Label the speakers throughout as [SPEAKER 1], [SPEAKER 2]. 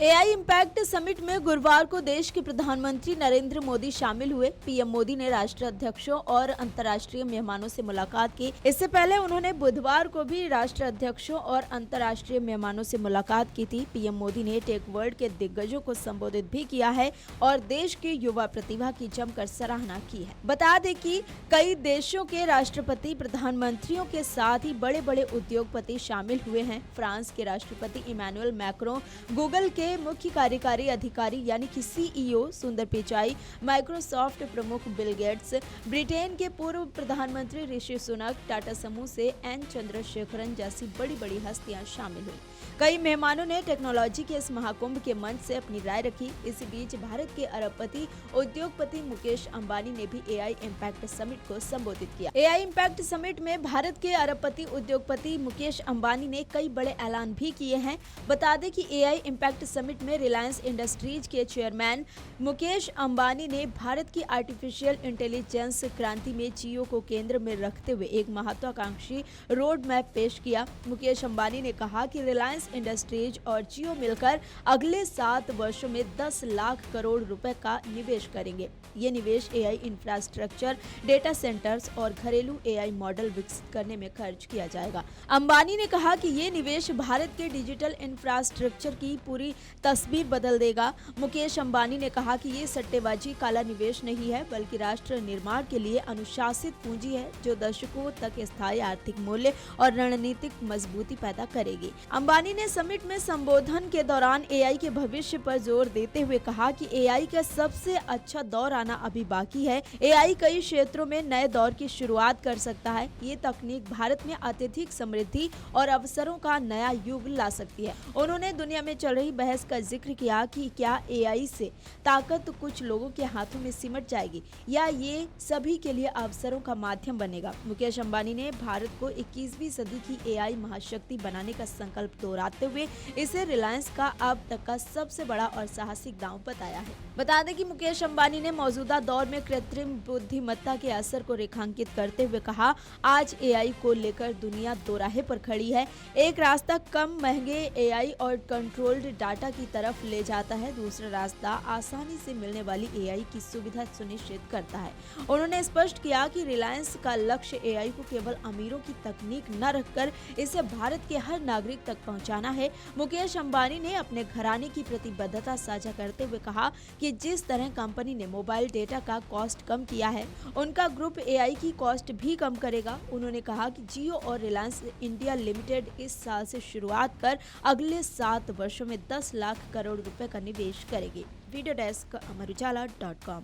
[SPEAKER 1] AI impact summit में गुरुवार को देश के प्रधानमंत्री नरेंद्र मोदी शामिल हुए। पीएम मोदी ने राष्ट्राध्यक्षों और अंतर्राष्ट्रीय मेहमानों से मुलाकात की। इससे पहले उन्होंने बुधवार को भी राष्ट्राध्यक्षों और अंतर्राष्ट्रीय मेहमानों से मुलाकात की थी। पीएम मोदी ने टेक वर्ल्ड के दिग्गजों को संबोधित भी किया है और देश की युवा प्रतिभा की जमकर सराहना की है। बता दें कि कई देशों के राष्ट्रपति प्रधानमंत्रियों के साथ ही बड़े बड़े उद्योगपति शामिल हुए हैं। फ्रांस के राष्ट्रपति इमैनुअल मैक्रों, गूगल के मुख्य कार्यकारी अधिकारी यानी कि सीईओ सुंदर पिचाई, माइक्रोसॉफ्ट प्रमुख बिल गेट्स, ब्रिटेन के पूर्व प्रधानमंत्री ऋषि सुनक, टाटा समूह से एन चंद्रशेखरन जैसी बड़ी बड़ी हस्तियां शामिल हुई। कई मेहमानों ने टेक्नोलॉजी के इस महाकुंभ के मंच से अपनी राय रखी। इसी बीच भारत के अरबपति उद्योगपति मुकेश अंबानी ने भी एआई इम्पैक्ट समिट को संबोधित किया। एआई इम्पैक्ट समिट में भारत के अरबपति उद्योगपति मुकेश अंबानी ने कई बड़े ऐलान भी किए हैं। बता दें कि एआई इम्पैक्ट समिट में रिलायंस इंडस्ट्रीज के चेयरमैन मुकेश अंबानी ने भारत की आर्टिफिशियल इंटेलिजेंस क्रांति में जियो को केंद्र में रखते हुए एक महत्वाकांक्षी रोड मैप पेश किया। मुकेश अंबानी ने कहा कि रिलायंस इंडस्ट्रीज और जियो मिलकर अगले 7 वर्षों में 10 लाख करोड़ रुपए का निवेश करेंगे। ये निवेश एआई इंफ्रास्ट्रक्चर, डेटा सेंटर्स और घरेलू एआई मॉडल विकसित करने में खर्च किया जाएगा। अंबानी ने कहा कि ये निवेश भारत के डिजिटल इंफ्रास्ट्रक्चर की पूरी तस्वीर बदल देगा। मुकेश अंबानी ने कहा कि ये सट्टेबाजी, काला निवेश नहीं है, बल्कि राष्ट्र निर्माण के लिए अनुशासित पूंजी है जो दशकों तक स्थायी आर्थिक मूल्य और रणनीतिक मजबूती पैदा करेगी। अंबानी ने समिट में संबोधन के दौरान एआई के भविष्य पर जोर देते हुए कहा कि एआई का सबसे अच्छा दौर आना अभी बाकी है। एआई कई क्षेत्रों में नए दौर की शुरुआत कर सकता है। ये तकनीक भारत में अत्यधिक समृद्धि और अवसरों का नया युग ला सकती है। उन्होंने दुनिया में चल रही बहस का जिक्र किया कि क्या एआई से ताकत कुछ लोगों के हाथों में सिमट जाएगी या ये सभी के लिए अवसरों का माध्यम बनेगा। मुकेश अंबानी ने भारत को 21वीं सदी की एआई महाशक्ति बनाने का संकल्प दोहराते हुए इसे रिलायंस का अब तक का सबसे बड़ा और साहसिक दांव बताया है। बता दें कि मुकेश अंबानी ने मौजूदा दौर में कृत्रिम बुद्धिमत्ता के असर को रेखांकित करते हुए कहा, आज एआई को लेकर दुनिया दोराहे पर खड़ी है। एक रास्ता कम महंगे एआई और कंट्रोल्ड डाटा की तरफ ले जाता है, दूसरा रास्ता आसानी से मिलने वाली एआई की सुविधा सुनिश्चित करता है। उन्होंने स्पष्ट किया कि रिलायंस का लक्ष्य एआई को केवल अमीरों की तकनीक न रखकर इसे भारत के हर नागरिक तक पहुंचाना है। मुकेश अंबानी ने अपने घराने की प्रतिबद्धता साझा करते हुए कहा कि जिस तरह कंपनी ने मोबाइल डेटा का कॉस्ट कम किया है, उनका ग्रुप एआई की कॉस्ट भी कम करेगा। उन्होंने कहा कि जियो और रिलायंस इंडिया लिमिटेड इस साल से शुरुआत कर अगले 7 वर्षों में 10 लाख करोड़ रुपए का निवेश करेगी। Video desk amarujala.com।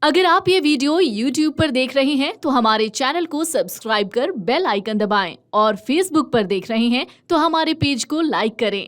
[SPEAKER 2] अगर आप ये वीडियो YouTube पर देख रहे हैं तो हमारे चैनल को सब्सक्राइब कर बेल आइकन दबाएं और Facebook पर देख रहे हैं तो हमारे पेज को लाइक करें।